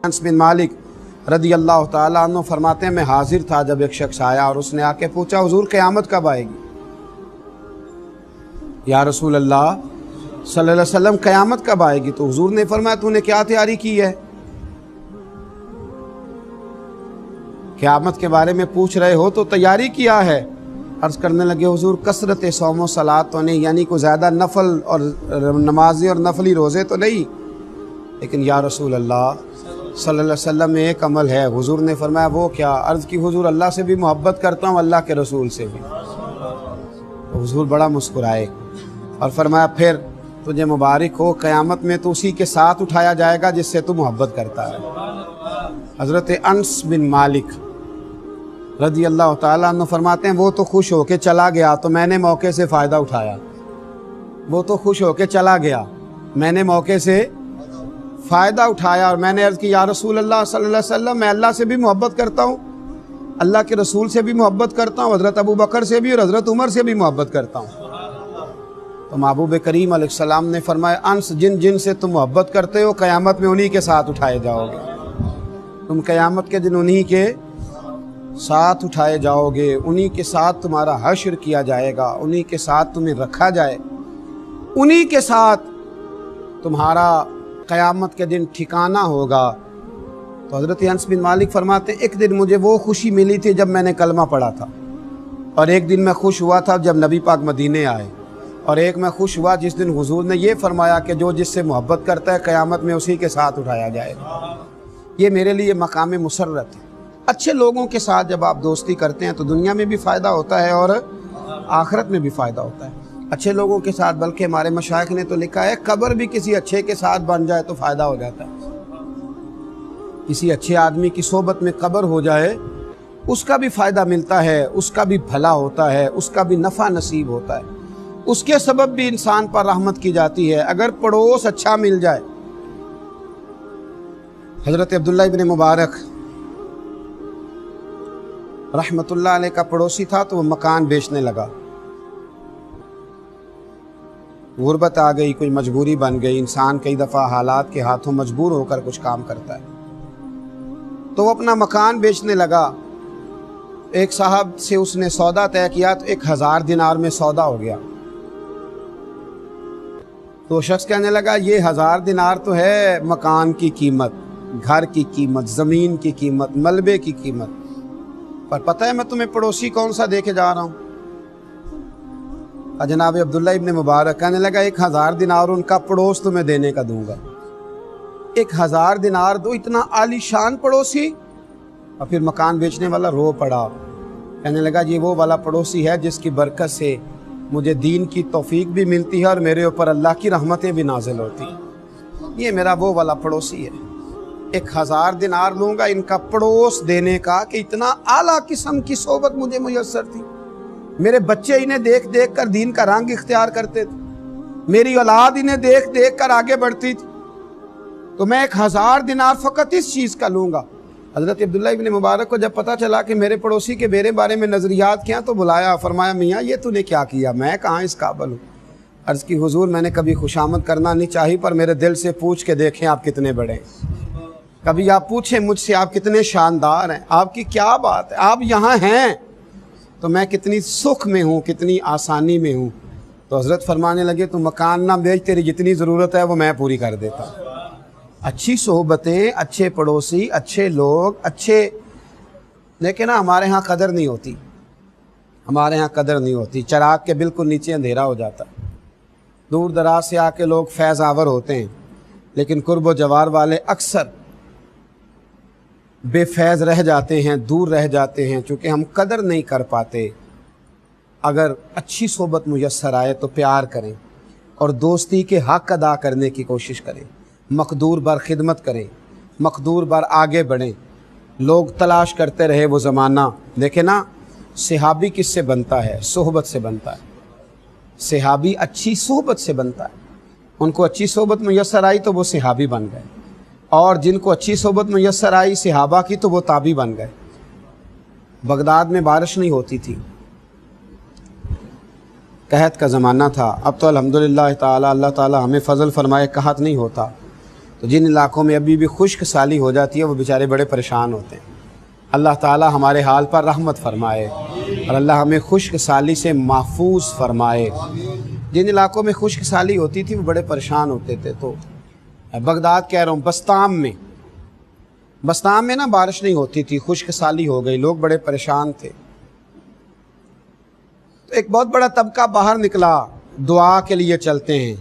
انس بن मालिक रदी अल्लाह ताला अन्हु फरमाते हैं मैं हाजिर था जब एक शख्स आया और उसने आके पूछा हुजूर क़यामत कब आएगी। या रसूल अल्लाह सल्लल्लाहु अलैहि वसल्लम क़यामत कब आएगी? तो हुजूर ने फरमाया तूने क्या तैयारी की है? क़यामत के बारे में पूछ रहे हो तो तैयारी किया है। अर्ज़ करने लगे हुजूर कसरत सौम सलात तो नहीं, यानी को ज़्यादा नफल और नमाज़ें और नफली रोज़े तो नहीं, लेकिन या रसूल अल्लाह सल्लल्लाहु अलैहि वसल्लम में एक अमल है। हुजूर ने फरमाया वो क्या? अर्ज़ की हुजूर अल्लाह से भी मोहब्बत करता हूँ, अल्लाह के रसूल से भी। तो हुजूर बड़ा मुस्कुराए और फरमाया फिर तुझे मुबारक हो, क़यामत में तो उसी के साथ उठाया जाएगा जिससे तू मोहब्बत करता है। हज़रत अनस बिन मालिक रदी अल्लाह ताला अन्हु फरमाते हैं वो तो खुश होके चला गया तो मैंने मौके से फ़ायदा उठाया। वो तो खुश होके चला गया, मैंने मौके से फ़ायदा उठाया और मैंने अर्ज़ की या रसूल अल्लाह सल्लल्लाहु अलैहि वसल्लम मैं अल्लाह से भी मोहब्बत करता हूँ, अल्लाह के रसूल से भी मोहब्बत करता हूँ, हज़रत अबू बकर से भी और हज़रत उमर से भी मोहब्बत करता हूँ। तो महबूब करीम अलैहिस्सलाम ने फरमाया अंस जिन जिन से तुम मोहब्बत करते हो क़यामत में उन्हीं के साथ उठाए जाओगे। तुम क़यामत के दिन उन्हीं के साथ उठाए जाओगे, उन्हीं के साथ तुम्हारा हश्र किया जाएगा, उन्हीं के साथ तुम्हें रखा जाए, उन्हीं के साथ तुम्हारा क़यामत के दिन ठिकाना होगा। तो हज़रत अनस बिन मालिक फरमाते एक दिन मुझे वो खुशी मिली थी जब मैंने कलमा पढ़ा था, और एक दिन मैं खुश हुआ था जब नबी पाक मदीने आए, और एक मैं खुश हुआ जिस दिन हुजूर ने ये फरमाया कि जो जिससे मोहब्बत करता है क़यामत में उसी के साथ उठाया जाएगा। ये मेरे लिए मकाम मुसर्रत है। अच्छे लोगों के साथ जब आप दोस्ती करते हैं तो दुनिया में भी फ़ायदा होता है और आखिरत में भी फ़ायदा होता है अच्छे लोगों के साथ। बल्कि हमारे मशाइख ने तो लिखा है कब्र भी किसी अच्छे के साथ बन जाए तो फ़ायदा हो जाता है। किसी अच्छे आदमी की सोबत में कब्र हो जाए उसका भी फ़ायदा मिलता है, उसका भी भला होता है, उसका भी नफ़ा नसीब होता है, उसके सबब भी इंसान पर रहमत की जाती है अगर पड़ोस अच्छा मिल जाए। हज़रत अब्दुल्ला इब्न मुबारक रहमतुल्लाह अलैह का पड़ोसी था तो वो मकान बेचने लगा। गुर्बत आ गई, कोई मजबूरी बन गई, इंसान कई दफ़ा हालात के हाथों मजबूर होकर कुछ काम करता है, तो वो अपना मकान बेचने लगा। एक साहब से उसने सौदा तय किया तो 1000 दिनार में सौदा हो गया। तो शख्स कहने लगा ये 1000 दिनार तो है मकान की कीमत, घर की कीमत, ज़मीन की कीमत, मलबे की कीमत, पर पता है मैं तुम्हें पड़ोसी कौन सा देके जा रहा हूँ? जनाब अब्दुल्ला इब्न मुबारक कहने लगा 1000 दिनार उनका पड़ोस तुम्हें देने का दूंगा। 1000 दिनार दो, इतना आलीशान पड़ोसी? और फिर मकान बेचने वाला रो पड़ा, कहने लगा ये वो वाला पड़ोसी है जिसकी बरकत से मुझे दीन की तौफीक भी मिलती है और मेरे ऊपर अल्लाह की रहमतें भी नाजिल होती हैं। ये मेरा वो वाला पड़ोसी है। 1000 दिनार लूँगा इनका पड़ोस देने का कि इतना आला किस्म की सोबत मुझे मुयस्सर थी। मेरे बच्चे इन्हें देख देख कर दीन का रंग इख्तियार करते थे, मेरी औलाद इन्हें देख देख कर आगे बढ़ती थी, तो मैं 1000 दिनार फ़कत इस चीज़ का लूँगा। हज़रत अब्दुल्ला इब्न मुबारक को जब पता चला कि मेरे पड़ोसी के मेरे बारे में नज़रियात क्या, तो बुलाया, फरमाया मियाँ ये तूने क्या किया, मैं कहाँ इस काबिल हूँ। अर्ज़ की हुजूर मैंने कभी खुशामद करना नहीं चाहिए, पर मेरे दिल से पूछ के देखें आप कितने बड़े हैं। कभी आप पूछें मुझसे आप कितने शानदार हैं, आपकी क्या बात है, आप यहाँ हैं तो मैं कितनी सुख में हूँ, कितनी आसानी में हूँ। तो हज़रत फरमाने लगे तू मकान ना बेच, तेरी जितनी ज़रूरत है वो मैं पूरी कर देता। अच्छी सोहबतें, अच्छे पड़ोसी, अच्छे लोग, अच्छे, लेकिन ना हमारे यहाँ कदर नहीं होती, हमारे यहाँ कदर नहीं होती। चराग के बिल्कुल नीचे अंधेरा हो जाता। दूर दराज से आके लोग फैज़ आवर होते हैं, लेकिन कुर्ब व जवार वाले अक्सर बेफैज़ रह जाते हैं, दूर रह जाते हैं, चूँकि हम कदर नहीं कर पाते। अगर अच्छी सोबत मुयस्सर आए तो प्यार करें और दोस्ती के हक़ अदा करने की कोशिश करें, मक़दूर बर खिदमत करें, मक़दूर बर आगे बढ़ें। लोग तलाश करते रहे वो ज़माना, देखे ना सहाबी किससे बनता है? सोहबत से बनता है। सहाबी अच्छी सोहबत से बनता है। उनको अच्छी सोहबत मुयस्सर आई तो वो सहाबी बन गए, और जिनको अच्छी सोहबत मुयस्सर आई सहाबा की तो वो ताबी बन गए। बगदाद में बारिश नहीं होती थी, कहत का ज़माना था। अब तो अल्हम्दुलिल्लाह ताला अल्लाह ताला हमें फ़ज़ल फ़रमाए, कहत नहीं होता। تو جن علاقوں میں ابھی بھی خشک سالی ہو جاتی ہے وہ بیچارے بڑے پریشان ہوتے ہیں۔ اللہ تعالی ہمارے حال پر رحمت فرمائے اور اللہ ہمیں خشک سالی سے محفوظ فرمائے۔ جن علاقوں میں خشک سالی ہوتی تھی وہ بڑے پریشان ہوتے تھے۔ تو بغداد کہہ رہا ہوں، بستام میں نا بارش نہیں ہوتی تھی، خشک سالی ہو گئی، لوگ بڑے پریشان تھے۔ تو ایک بہت بڑا طبقہ باہر نکلا، دعا کے لیے چلتے ہیں،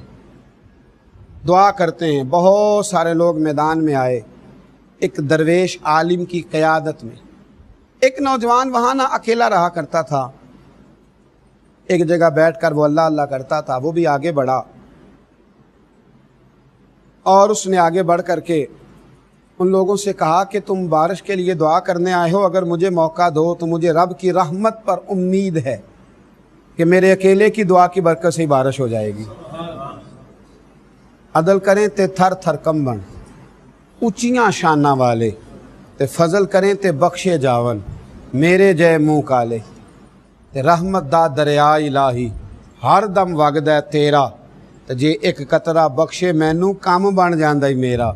دعا کرتے ہیں۔ بہت سارے لوگ میدان میں آئے، ایک درویش عالم کی قیادت میں۔ ایک نوجوان وہاں نہ اکیلا رہا کرتا تھا، ایک جگہ بیٹھ کر وہ اللہ اللہ کرتا تھا۔ وہ بھی آگے بڑھا اور اس نے آگے بڑھ کر کے ان لوگوں سے کہا کہ تم بارش کے لیے دعا کرنے آئے ہو، اگر مجھے موقع دو تو مجھے رب کی رحمت پر امید ہے کہ میرے اکیلے کی دعا کی برکت سے ہی بارش ہو جائے گی۔ عدل کریں تے تھر تھر کمبن، اونچیاں شانہ والے تے فضل کریں تے بخشے جاون، میرے جے منہ کالے تے رحمت دا دریا الہی ہر دم وگدا تیرا، تے جے ایک قطرہ بخشے مینوں کام بن جاندا ہی میرا۔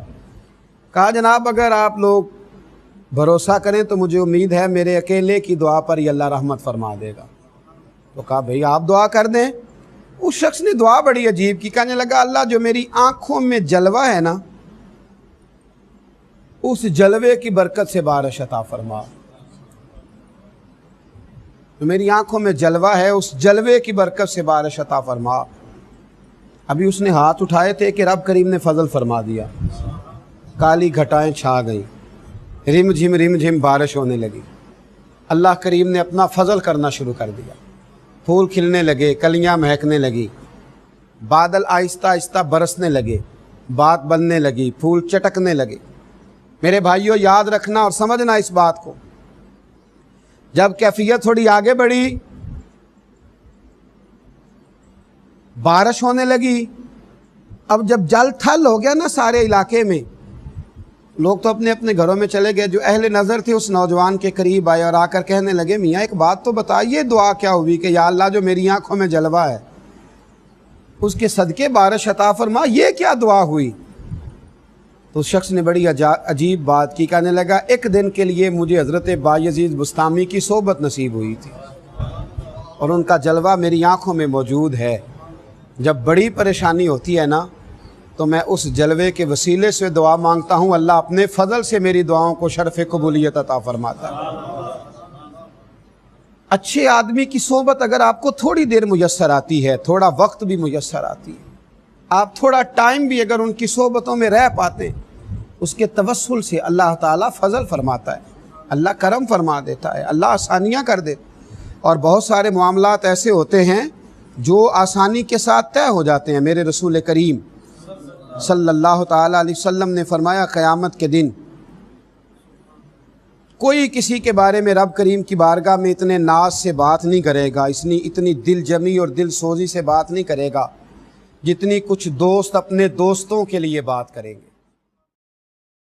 کہا جناب اگر آپ لوگ بھروسہ کریں تو مجھے امید ہے میرے اکیلے کی دعا پر ہی اللہ رحمت فرما دے گا۔ تو کہا بھئی آپ دعا کر دیں۔ اس شخص نے دعا بڑی عجیب کی، کہنے لگا اللہ جو میری آنکھوں میں جلوہ ہے نا، اس جلوے کی برکت سے بارش عطا فرما۔ جو میری آنکھوں میں جلوہ ہے اس جلوے کی برکت سے بارش عطا فرما۔ ابھی اس نے ہاتھ اٹھائے تھے کہ رب کریم نے فضل فرما دیا، کالی گھٹائیں چھا گئیں، رم جھم بارش ہونے لگی۔ اللہ کریم نے اپنا فضل کرنا شروع کر دیا، پھول کھلنے لگے، کلیاں مہکنے لگی، بادل آہستہ آہستہ برسنے لگے، بات بننے لگی، پھول چٹکنے لگے۔ میرے بھائیوں یاد رکھنا اور سمجھنا اس بات کو، جب کیفیت تھوڑی آگے بڑھی، بارش ہونے لگی، اب جب جل تھل ہو گیا نا سارے علاقے میں، لوگ تو اپنے اپنے گھروں میں چلے گئے۔ جو اہل نظر تھے اس نوجوان کے قریب آئے اور آ کر کہنے لگے میاں ایک بات تو بتائیے، دعا کیا ہوئی کہ یا اللہ جو میری آنکھوں میں جلوہ ہے اس کے صدقے بارش عطا فرما، یہ کیا دعا ہوئی؟ تو اس شخص نے بڑی عجیب بات کی، کہنے لگا ایک دن کے لیے مجھے حضرت بایزید بستامی کی صحبت نصیب ہوئی تھی اور ان کا جلوہ میری آنکھوں میں موجود ہے۔ جب بڑی پریشانی ہوتی ہے نا تو میں اس جلوے کے وسیلے سے دعا مانگتا ہوں، اللہ اپنے فضل سے میری دعاؤں کو شرف قبولیت عطا فرماتا ہے۔ اچھے آدمی کی صحبت اگر آپ کو تھوڑی دیر میسر آتی ہے، تھوڑا وقت بھی میسر آتی ہے، آپ تھوڑا ٹائم بھی اگر ان کی صحبتوں میں رہ پاتے ہیں، اس کے توسل سے اللہ تعالیٰ فضل فرماتا ہے، اللہ کرم فرما دیتا ہے، اللہ آسانیاں کر دیتا ہے۔ اور بہت سارے معاملات ایسے ہوتے ہیں جو آسانی کے ساتھ طے ہو جاتے ہیں۔ میرے رسول کریم صلی اللہ تعالیٰ علیہ وسلم نے فرمایا قیامت کے دن کوئی کسی کے بارے میں رب کریم کی بارگاہ میں اتنے ناز سے بات نہیں کرے گا، اتنی دل جمی اور دل سوزی سے بات نہیں کرے گا جتنی کچھ دوست اپنے دوستوں کے لیے بات کریں گے۔